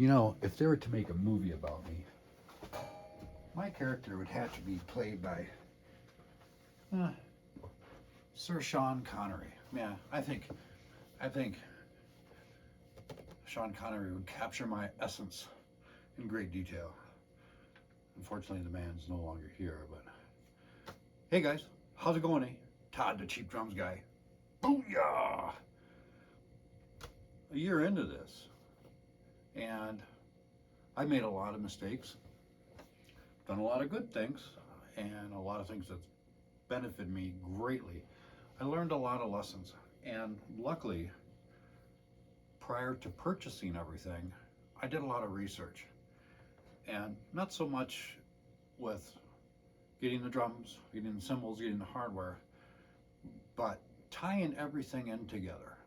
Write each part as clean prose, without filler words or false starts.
You know, if they were to make a movie about me, my character would have to be played by uh, Sir Sean Connery. Yeah, I think Sean Connery would capture my essence in great detail. Unfortunately, the man's no longer here, but hey guys, how's it going, eh? Todd, the cheap drums guy. Booyah! A year into this, and I made a lot of mistakes, done a lot of good things, and a lot of things that benefited me greatly. I learned a lot of lessons, and luckily, prior to purchasing everything, I did a lot of research, and not so much with getting the drums, getting the cymbals, getting the hardware, but tying everything in together.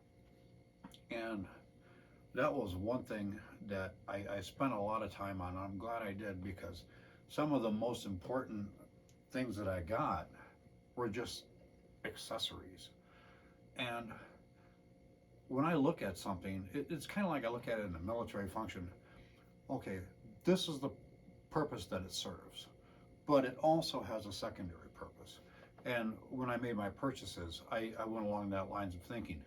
And that was one thing that I spent a lot of time on. I'm glad I did, because some of the most important things that I got were just accessories. And when I look at something, it's kind of like I look at it in a military function. Okay, this is the purpose that it serves, but it also has a secondary purpose. And when I made my purchases, I went along that lines of thinking,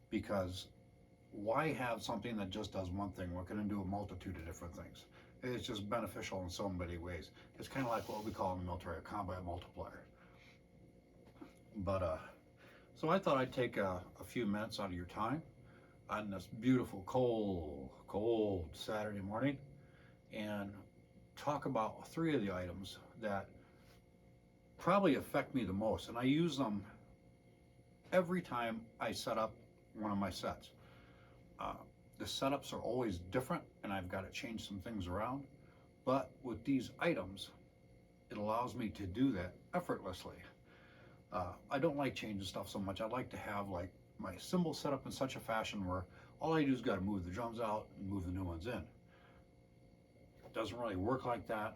because why have something that just does one thing? We're going to do a multitude of different things. It's just beneficial in so many ways. It's kind of like what we call in the military a combat multiplier. But so I thought I'd take a few minutes out of your time on this beautiful cold Saturday morning and talk about three of the items that probably affect me the most, and I use them every time I set up one of my sets. The setups are always different, and I've got to change some things around, but with these items, it allows me to do that effortlessly. I don't like changing stuff so much. I like to have like my cymbal set up in such a fashion where all I do is got to move the drums out and move the new ones in. It doesn't really work like that,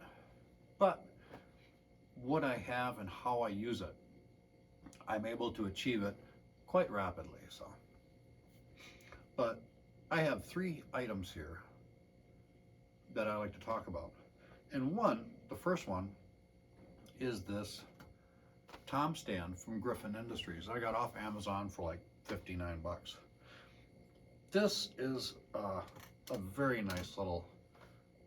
but what I have and how I use it, I'm able to achieve it quite rapidly. So, but I have three items here that I like to talk about. And the first one is this tom stand from Griffin Industries. I got off Amazon for like 59 bucks. This is a very nice little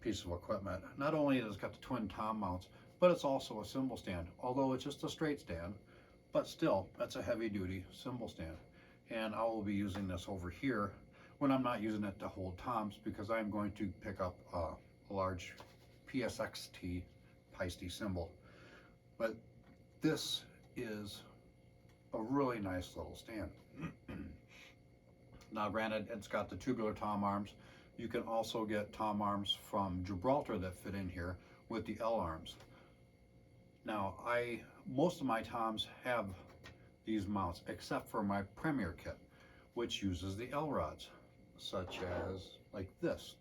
piece of equipment. Not only has it got the twin tom mounts, but it's also a cymbal stand. Although it's just a straight stand, but still, that's a heavy duty cymbal stand. And I will be using this over here when I'm not using it to hold toms, because I'm going to pick up a large PSXT Peisty cymbal. But this is a really nice little stand. Now granted, it's got the tubular tom arms. You can also get tom arms from Gibraltar that fit in here with the L arms. Now most of my toms have these mounts, except for my Premier kit, which uses the L rods, such as like this.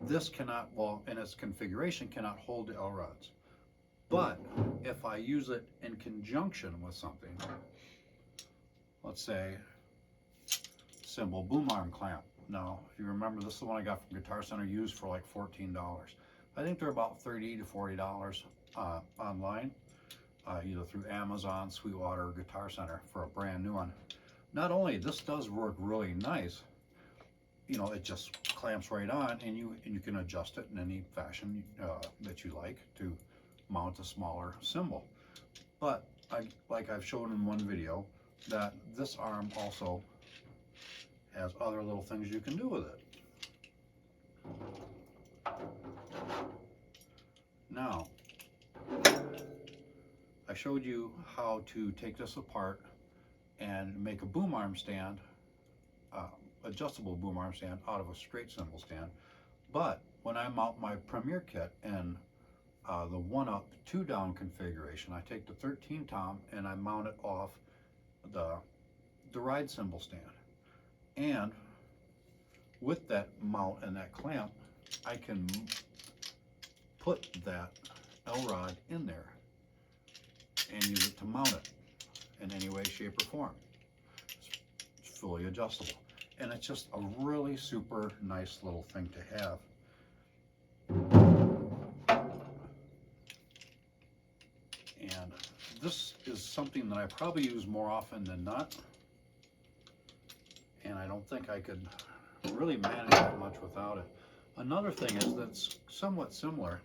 This cannot, well, in its configuration, cannot hold the L rods. But if I use it in conjunction with something, let's say cymbal boom arm clamp. Now, if you remember, this is the one I got from Guitar Center, used for like $14. I think they're about $30 to $40 online, either through Amazon, Sweetwater, or Guitar Center for a brand new one. Not only this does work really nice, you know, it just clamps right on, and you can adjust it in any fashion that you like to mount a smaller cymbal. But like I've shown in one video, that this arm also has other little things you can do with it. Now, I showed you how to take this apart and make a boom arm stand, adjustable boom arm stand out of a straight cymbal stand. But when I mount my Premier kit in the 1-up, 2-down configuration, I take the 13 tom and I mount it off the ride cymbal stand. And with that mount and that clamp, I can put that L rod in there and use it to mount it in any way, shape, or form. It's fully adjustable. and it's just a really super nice little thing to have. And this is something that I probably use more often than not, and I don't think I could really manage that much without it. Another thing is that's somewhat similar,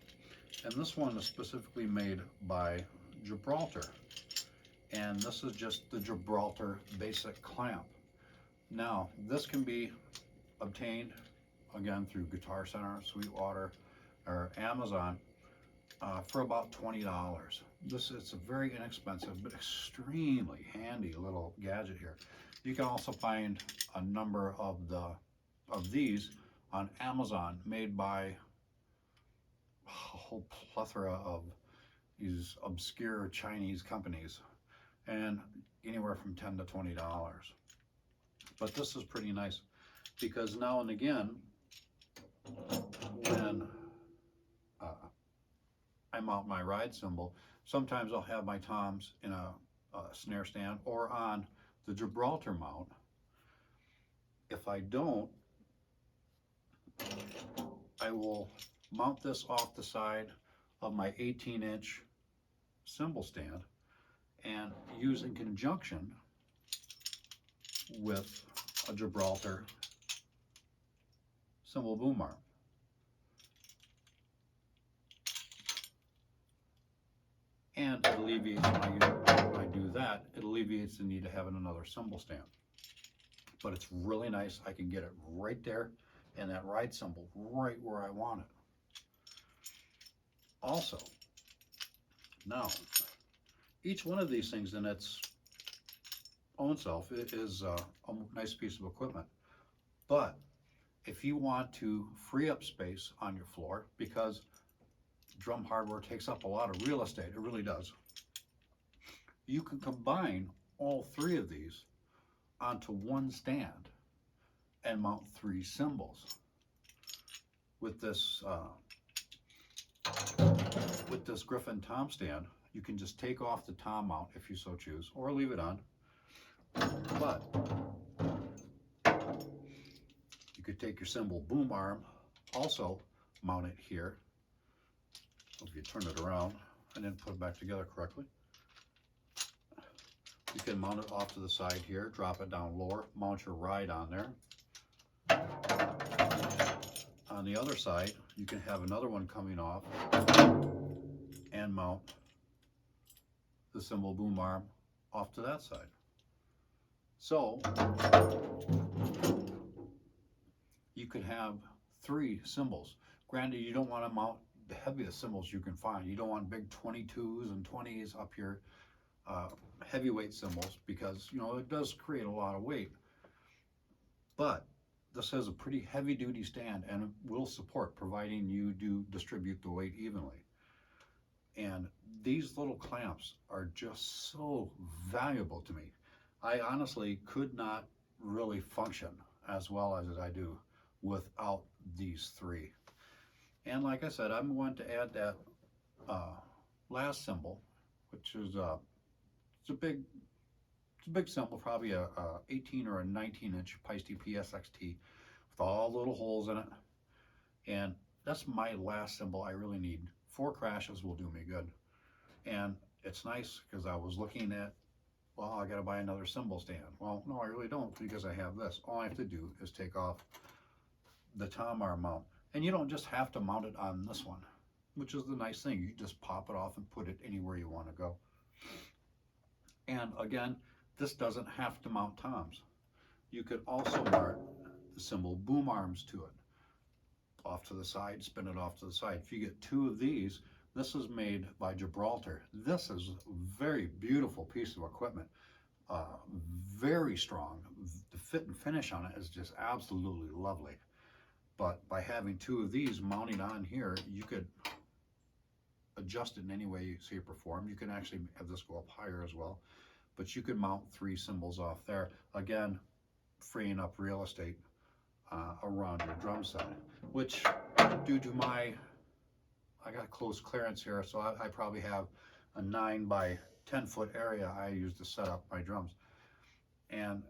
and this one is specifically made by Gibraltar, and this is just the Gibraltar basic clamp. Now, this can be obtained again through Guitar Center, Sweetwater, or Amazon for about $20. It's a very inexpensive but extremely handy little gadget here. You can also find a number of these on Amazon, made by a whole plethora of these obscure Chinese companies, and anywhere from $10 to $20. But this is pretty nice because now and again, when I mount my ride cymbal, sometimes I'll have my toms in a snare stand or on the Gibraltar mount. If I don't, I will mount this off the side of my 18-inch cymbal stand and use in conjunction with a Gibraltar cymbal boom arm. And it alleviates, when I do that, it alleviates the need to have another cymbal stand. But it's really nice. I can get it right there, and that ride cymbal right where I want it. Also, now, each one of these things in its own self is a nice piece of equipment. But if you want to free up space on your floor, because drum hardware takes up a lot of real estate, it really does, you can combine all three of these onto one stand and mount three cymbals. With this Griffin tom stand, you can just take off the tom mount if you so choose, or leave it on. But you could take your cymbal boom arm, also mount it here. If you turn it around and then put it back together correctly, you can mount it off to the side here, drop it down lower, mount your ride on there. On the other side, you can have another one coming off and mount the cymbal boom arm off to that side. So you could have three cymbals. Granted, you don't want to mount the heaviest cymbals you can find. You don't want big 22s and 20s up here, heavyweight cymbals, because it does create a lot of weight. But this has a pretty heavy duty stand, and it will support, providing you do distribute the weight evenly. And these little clamps are just so valuable to me. I honestly could not really function as well as I do without these three. And like I said, I'm going to add that last cymbal, which is it's a big cymbal, probably a 18 or a 19-inch Paiste PSXT with all the little holes in it. And that's my last cymbal I really need. 4 crashes will do me good. And it's nice because I was looking at, well, I got to buy another cymbal stand. Well, no, I really don't, because I have this. All I have to do is take off the tom arm mount. And you don't just have to mount it on this one, which is the nice thing. You just pop it off and put it anywhere you want to go. And again, this doesn't have to mount toms. You could also mount the cymbal boom arms to it. Off to the side, spin it off to the side. If you get 2 of these, this is made by Gibraltar. This is a very beautiful piece of equipment. Very strong. The fit and finish on it is just absolutely lovely. But by having 2 of these mounting on here, you could adjust it in any way, shape, or form. You can actually have this go up higher as well. But you could mount 3 cymbals off there. Again, freeing up real estate around your drum set, which, due to I got close clearance here, so I probably have a 9 by 10 foot area I use to set up my drums. And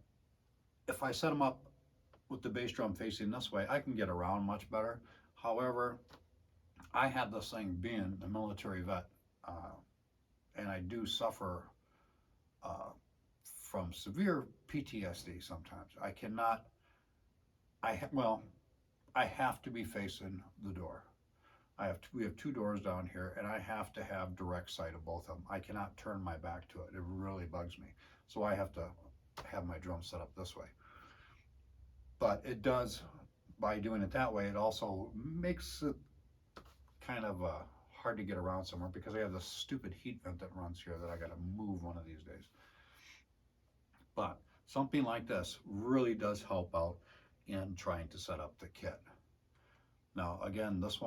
if I set them up with the bass drum facing this way, I can get around much better. However, I had this thing being a military vet, and I do suffer from severe PTSD sometimes. I cannot, well, I have to be facing the door. We have two doors down here, and I have to have direct sight of both of them. I cannot turn my back to it. It really bugs me. So I have to have my drum set up this way. But it does, by doing it that way, it also makes it kind of hard to get around somewhere, because I have this stupid heat vent that runs here that I got to move one of these days. But something like this really does help out in trying to set up the kit. Now again, this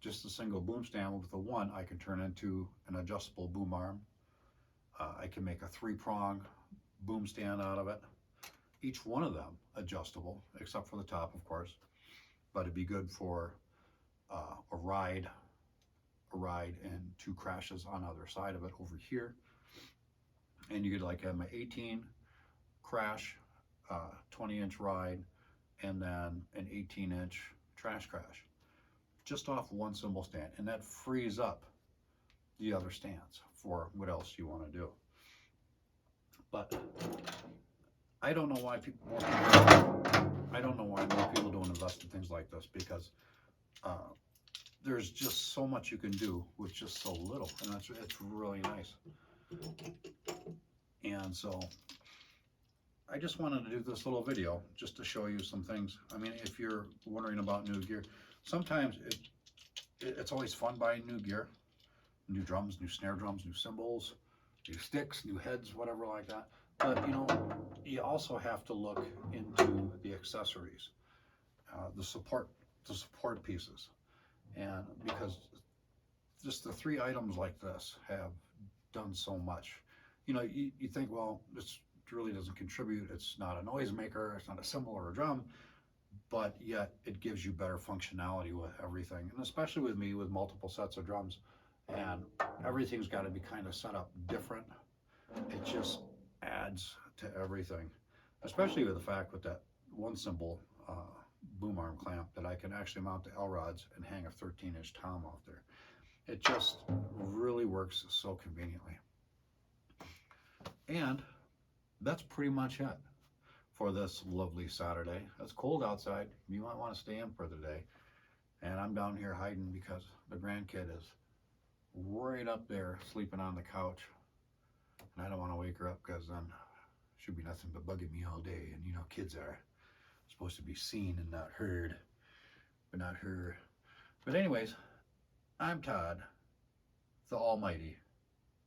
just a single boom stand with the one, I can turn into an adjustable boom arm. I can make a 3-prong boom stand out of it. Each one of them adjustable, except for the top, of course. But it'd be good for a ride and 2 crashes on either side of it over here. And you could like have my 18 crash, 20-inch ride, and then an 18-inch trash crash, just off one cymbal stand, and that frees up the other stands for what else you want to do. But I don't know why more people don't invest in things like this, because there's just so much you can do with just so little, and it's really nice. And so I just wanted to do this little video just to show you some things. I mean, if you're wondering about new gear, sometimes it's always fun buying new gear, new drums, new snare drums, new cymbals, new sticks, new heads, whatever like that. But you know, you also have to look into the accessories, the support pieces, and because just the 3 items like this have done so much. You know, you think, well, this really doesn't contribute. It's not a noisemaker, it's not a cymbal or a drum, but yet it gives you better functionality with everything. And especially with me, with multiple sets of drums, and everything's got to be kind of set up different. It just adds to everything, especially with the fact with that one cymbal boom arm clamp that I can actually mount the L rods and hang a 13-inch tom off there. It just really works so conveniently. And that's pretty much it for this lovely Saturday. It's cold outside. You might want to stay in for the day. And I'm down here hiding because the grandkid is right up there sleeping on the couch. And I don't want to wake her up, because then she'll be nothing but bugging me all day. And you know, kids are supposed to be seen and not heard, but not her. But anyways, I'm Todd, the almighty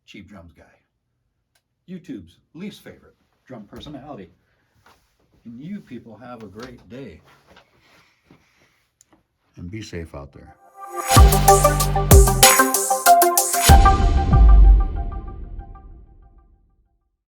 cheap drums guy, YouTube's least favorite drum personality. And you people have a great day. And be safe out there.